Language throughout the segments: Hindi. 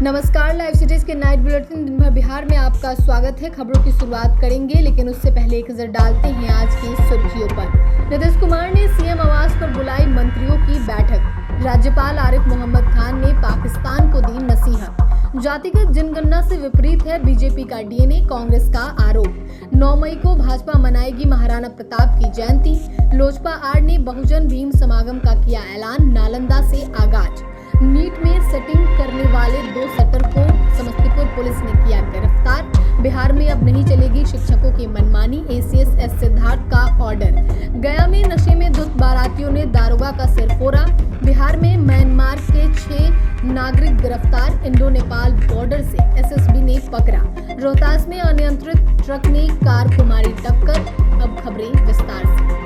नमस्कार, लाइव सिटीज के नाइट बुलेटिन दिन भर बिहार में आपका स्वागत है। खबरों की शुरुआत करेंगे, लेकिन उससे पहले एक नजर डालते हैं आज की सुर्खियों पर। नीतीश कुमार ने सीएम आवास पर बुलाई मंत्रियों की बैठक। राज्यपाल आरिफ मोहम्मद खान ने पाकिस्तान को दी नसीहत। जातिगत जनगणना से विपरीत है बीजेपी का डीएनए, कांग्रेस का आरोप। 9 मई को भाजपा मनाएगी महाराणा प्रताप की जयंती। लोजपा आर ने बहुजन भीम समागम का किया ऐलान। नालंदा से आगाज। नीट में सेटिंग करने वाले 2 सेटर को समस्तीपुर पुलिस ने किया गिरफ्तार। बिहार में अब नहीं चलेगी शिक्षकों की मनमानी, एसीएस एस सिद्धार्थ का ऑर्डर। गया में नशे में धुत बारातियों ने दारोगा का सिर फोड़ा। बिहार में म्यांमार के 6 नागरिक गिरफ्तार। इंडो नेपाल बॉर्डर से एसएसबी ने पकड़ा। रोहतास में अनियंत्रित ट्रक ने कार को मारी टक्कर। अब खबरें विस्तार से।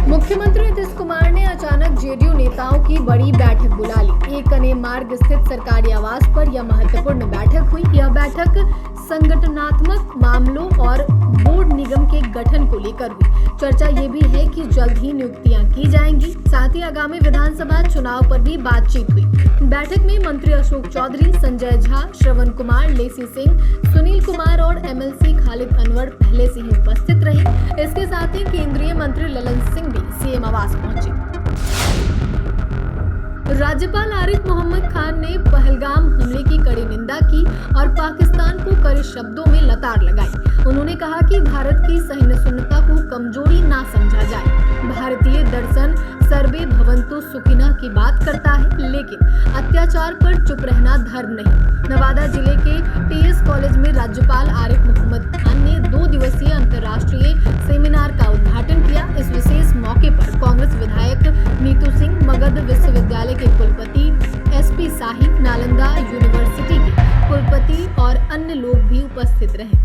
मुख्यमंत्री नीतीश कुमार ने अचानक जेडीयू नेताओं की बड़ी बैठक बुला ली। एक कने मार्ग स्थित सरकारी आवास पर यह महत्वपूर्ण बैठक हुई। यह बैठक संगठनात्मक मामलों और बोर्ड निगम के गठन को लेकर हुई। चर्चा ये भी है कि जल्द ही नियुक्तियां की जाएंगी। साथ ही आगामी विधानसभा चुनाव पर भी बातचीत हुई। बैठक में मंत्री अशोक चौधरी, संजय झा, श्रवण कुमार, लेसी सिंह, सुनील कुमार और एमएलसी खालिद अनवर पहले से ही उपस्थित रहे। इसके साथ ही केंद्रीय मंत्री ललन सिंह भी सीएम आवास पहुंचे। राज्यपाल आरिफ मोहम्मद खान ने पहलगाम हमले की कड़ी निंदा की और पाकिस्तान को कड़े शब्दों में लताड़ लगाई। उन्होंने कहा कि भारत की सहिष्णुता को कमजोरी ना समझा जाए। भारतीय दर्शन सर्वे भवन्तु सुखिनः की बात करता है, लेकिन अत्याचार पर चुप रहना धर्म नहीं। नवादा जिले के टीएस कॉलेज में राज्यपाल आरिफ मोहम्मद खान ने 2 दिवसीय अंतर्राष्ट्रीय सेमिनार का उद्घाटन किया। इस विशेष मौके पर कांग्रेस विधायक नीतू सिंह, मगध विश्वविद्यालय के कुलपति एसपी शाही, नालंदा यूनिवर्सिटी के कुलपति और अन्य लोग भी उपस्थित रहे।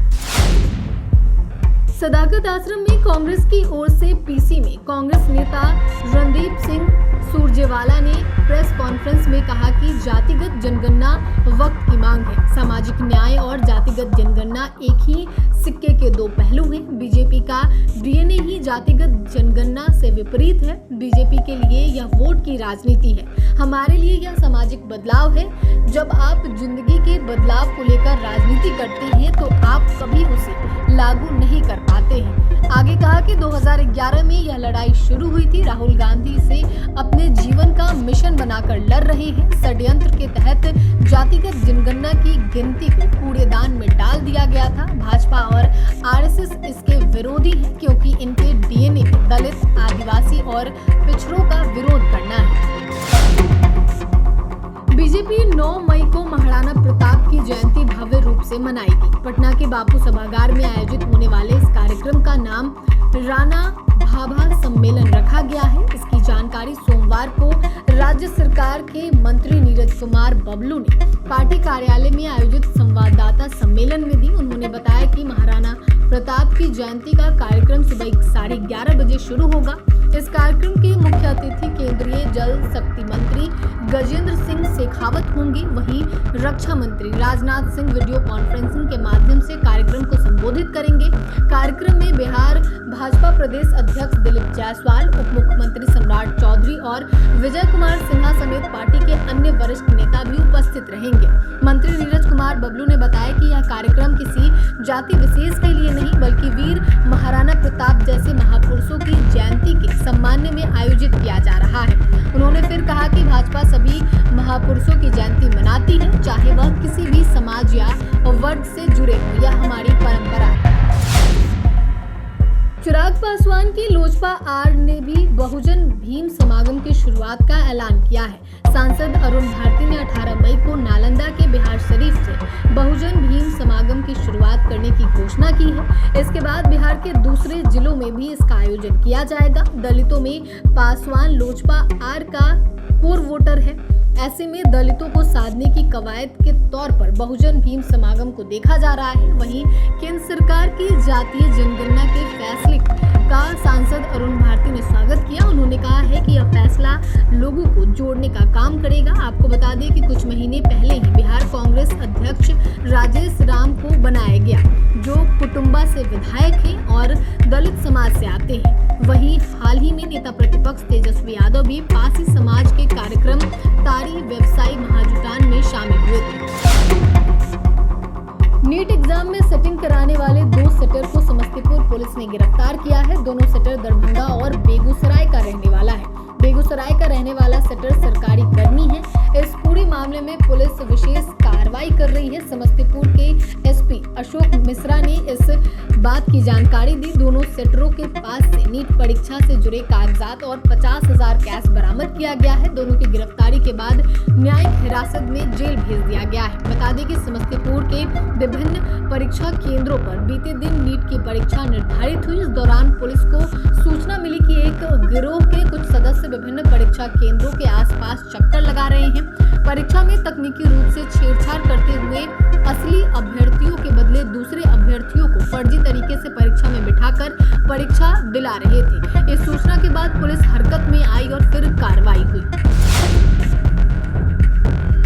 सदाकत आश्रम में कांग्रेस की ओर से पीसी में कांग्रेस नेता रणदीप सिंह सुरजेवाला ने प्रेस कॉन्फ्रेंस में कहा कि जातिगत जनगणना वक्त की मांग है। सामाजिक न्याय और जातिगत जनगणना एक ही सिक्के के 2 पहलू हैं। बीजेपी का डीएनए ही जातिगत जनगणना से विपरीत है। बीजेपी के लिए यह वोट की राजनीति है, हमारे लिए यह सामाजिक बदलाव है। जब आप जिंदगी के बदलाव को लेकर राजनीति करते हैं तो आप कभी उसे लागू नहीं कर पाते हैं। आगे कहा कि 2011 में यह लड़ाई शुरू हुई थी। राहुल गांधी इसे अपने जीवन का मिशन बनाकर लड़ रहे हैं। षड्यंत्र के तहत जातिगत जनगणना की गिनती को कूड़ेदान में डाल दिया गया था। भाजपा और आरएसएस इसके विरोधी है, क्योंकि इनके डीएनए में दलित, आदिवासी और पिछड़ों का विरोध करना है। बीजेपी 9 मई को महाराणा प्रताप की जयंती भव्य रूप से मनाएगी। पटना के बापू सभागार में आयोजित होने वाले इस कार्यक्रम का नाम राणा भाभा सम्मेलन रखा गया है। इसकी जानकारी सोमवार को राज्य सरकार के मंत्री नीरज कुमार बबलू ने पार्टी कार्यालय में आयोजित संवाददाता सम्मेलन में दी। उन्होंने बताया कि महाराणा प्रताप की जयंती का कार्यक्रम सुबह 11:30 बजे शुरू होगा। इस कार्यक्रम के मुख्य अतिथि केंद्रीय जल शक्ति मंत्री गजेंद्र सिंह शेखावत होंगे। वहीं रक्षा मंत्री राजनाथ सिंह वीडियो कॉन्फ्रेंसिंग के माध्यम से कार्यक्रम को संबोधित करेंगे। कार्यक्रम में बिहार भाजपा प्रदेश अध्यक्ष दिलीप जायसवाल, उप मुख्यमंत्री सम्राट चौधरी और विजय कुमार सिन्हा समेत पार्टी के अन्य वरिष्ठ नेता भी उपस्थित रहेंगे। मंत्री नीरज कुमार बबलू ने बताया कि यह कार्यक्रम किसी जाति विशेष के लिए नहीं, बल्कि वीर महाराणा प्रताप जैसे महापुरुषों की जयंती के सम्मान में आयोजित किया जा रहा है। उन्होंने फिर कहा कि भाजपा सभी महापुरुषों की जयंती मनाती है, चाहे वह किसी भी समाज या वर्ग से जुड़े हो। यह हमारी परंपरा है। चिराग पासवान की लोजपा आर ने भी बहुजन भीम समागम की शुरुआत का ऐलान किया है। सांसद अरुण भारती ने 18 मई को नालंदा के बिहार शरीफ से बहुजन भीम समागम की शुरुआत करने की घोषणा की है। इसके बाद बिहार के दूसरे जिलों में भी इसका आयोजन किया जाएगा। दलितों में पासवान लोजपा आर का कोर वोटर है। ऐसे में दलितों को साधने की कवायद के तौर पर बहुजन भीम समागम को देखा जा रहा है। वहीं केंद्र सरकार की जातीय जनगणना के फैसले का सांसद अरुण भारती ने स्वागत किया। उन्होंने कहा है कि यह फैसला लोगों को जोड़ने का काम करेगा। आपको बता दें कि कुछ महीने पहले ही बिहार कांग्रेस अध्यक्ष राजेश राम को बनाया गया, जो कुटुंबा से विधायक हैं और दलित समाज से आते हैं। वहीं हाल ही में नेता प्रतिपक्ष तेजस्वी यादव भी पासी समाज के कार्यक्रम तारी व्यवसायी महाजुटान में शामिल हुए थे। नीट एग्जाम में सेटिंग कराने वाले 2 सेटर को समस्तीपुर पुलिस ने गिरफ्तार किया है। दोनों सेटर दरभंगा और बेगूसराय का रहने वाला है। बेगूसराय का रहने वाला सेटर सरकारी कर्मी है। इस पूरे मामले में पुलिस विशेष कार्रवाई कर रही है। समस्तीपुर के एसपी अशोक मिश्रा ने इस बात की जानकारी दी। दोनों सेटरों के पास से नीट परीक्षा से जुड़े कागजात और 50,000 कैश बरामद किया गया है। दोनों की गिरफ्तारी के बाद न्यायिक हिरासत में जेल भेज दिया गया है। बता दें कि समस्तीपुर के विभिन्न परीक्षा केंद्रों पर बीते दिन नीट की परीक्षा निर्धारित हुई। इस दौरान पुलिस को सूचना मिली कि एक गिरोह के कुछ सदस्य विभिन्न परीक्षा केंद्रों के आसपास चक्कर लगा रहे हैं। परीक्षा में तकनीकी रूप से छेड़छाड़ करते हुए असली अभ्यर्थियों के बदले दूसरे अभ्यर्थियों को फर्जी तरीके से परीक्षा में बिठाकर परीक्षा दिला रहे थे। इस सूचना के बाद पुलिस हरकत में आई और फिर कार्रवाई हुई।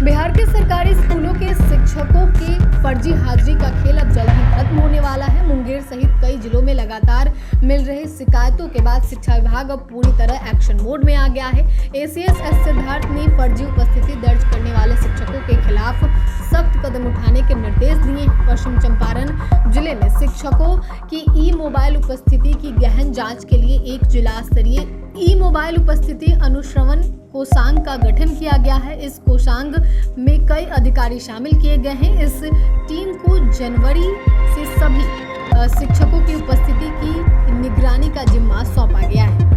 बिहार के सरकारी स्कूलों के शिक्षकों की फर्जी हाजिरी का खेल अब जल्द ही खत्म होने वाला है। मुंगेर सहित कई जिलों में लगातार मिल रही शिकायतों के बाद शिक्षा विभाग अब पूरी तरह एक्शन मोड में आ गया है। एसीएस एस सिद्धार्थ ने फर्जी उपस्थिति दर्ज करने वाले शिक्षकों के खिलाफ सख्त कदम उठाने के निर्देश दिए। पश्चिम चंपारण जिले में शिक्षकों की ई मोबाइल उपस्थिति की गहन जांच के लिए एक जिला स्तरीय ई मोबाइल उपस्थिति अनुश्रवण कोषांग का गठन किया गया है। इस कोषांग में कई अधिकारी शामिल किए गए हैं। इस टीम को जनवरी से सभी शिक्षकों की उपस्थिति की निगरानी का जिम्मा सौंपा गया है।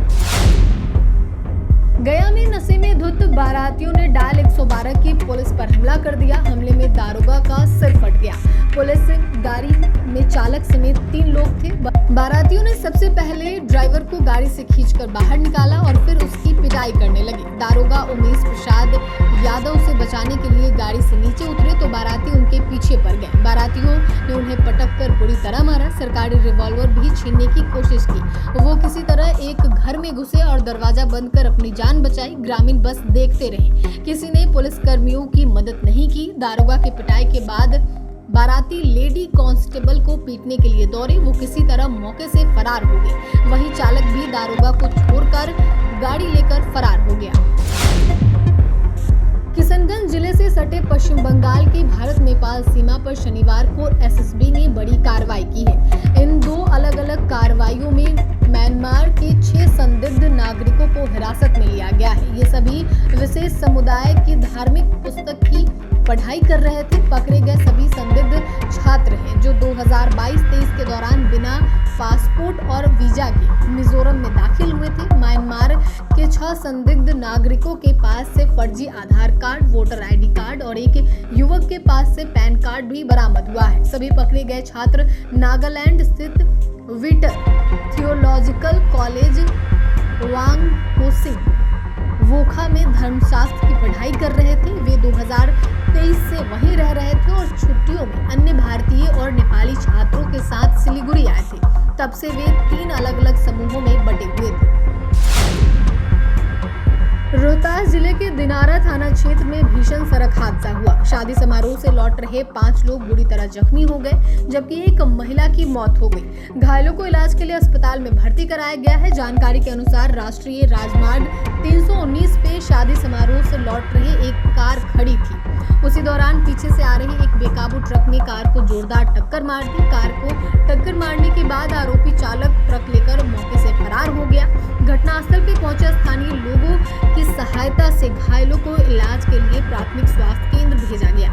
गया में नशे में धुत बारातियों ने डायल 112 की पुलिस पर हमला कर दिया। हमले में दारोगा का सिर फट गया। पुलिस गाड़ी में चालक समेत 3 लोग थे। बारातियों ने सबसे पहले ड्राइवर को गाड़ी से खींचकर बाहर निकाला और फिर उसकी पिटाई करने लगे। दारोगा उमेश प्रसाद यादव से बचाने के लिए गाड़ी से नीचे उतरे तो बाराती उनके पीछे पड़ गए। बारातियों ने उन्हें पटक कर बुरी तरह मारा। सरकारी रिवॉल्वर भी छीनने की कोशिश की। वो किसी तरह एक घर में घुसे और दरवाजा बंद कर अपनी जान बचाई। ग्रामीण बस देखते रहे। किसी ने पुलिस कर्मियों की मदद नहीं की। दारोगा की पिटाई के बाद बाराती लेडी कांस्टेबल को पीटने के लिए दौड़े। वो किसी तरह मौके से फरार हो गए। वहीं चालक भी दारोगा को छोड़कर गाड़ी लेकर फरार हो गया। किशनगंज जिले से सटे पश्चिम बंगाल की भारत नेपाल सीमा पर शनिवार को एसएसबी ने बड़ी कार्रवाई की है। इन 2 अलग अलग कार्रवाइयों में म्यांमार के 6 संदिग्ध नागरिकों को हिरासत में लिया गया है। ये सभी विशेष समुदाय की धार्मिक पुस्तक की पढ़ाई कर रहे थे। पकड़े गए सभी संदिग्ध छात्र हैं जो 2022-23 के दौरान बिना पासपोर्ट और वीजा के मिजोरम में दाखिल हुए थे। म्यांमार के 6 संदिग्ध नागरिकों के पास से फर्जी आधार कार्ड, वोटर आईडी कार्ड और एक युवक के पास से पैन कार्ड भी बरामद हुआ है। सभी पकड़े गए छात्र नागालैंड स्थित विटर थियोलॉजिकल कॉलेज वांगकोसिंग वोखा में धर्मशास्त्र की पढ़ाई कर रहे थे। वे 2023 से वहीं रह रहे थे और छुट्टियों में अन्य भारतीय और नेपाली छात्रों के साथ सिलीगुड़ी आए थे। तब से वे 3 अलग अलग समूहों में बटे हुए थे। रोहतास जिले के दिनारा थाना क्षेत्र में भीषण सड़क हादसा हुआ। शादी समारोह से लौट रहे 5 लोग बुरी तरह जख्मी हो गए, जबकि एक महिला की मौत हो गई। घायलों को इलाज के लिए अस्पताल में भर्ती कराया गया है। जानकारी के अनुसार राष्ट्रीय राजमार्ग 319 पे शादी समारोह से लौट रही एक कार खड़ी थी। उसी दौरान पीछे से आ रही एक बेकाबू ट्रक ने कार को जोरदार टक्कर मार दी। कार को टक्कर मारने के बाद आरोपी चालक ट्रक लेकर मौके से फरार हो गया। घटनास्थल पे पहुंचे स्थानीय लोगों की सहायता से घायलों को इलाज के लिए प्राथमिक स्वास्थ्य केंद्र भेजा गया।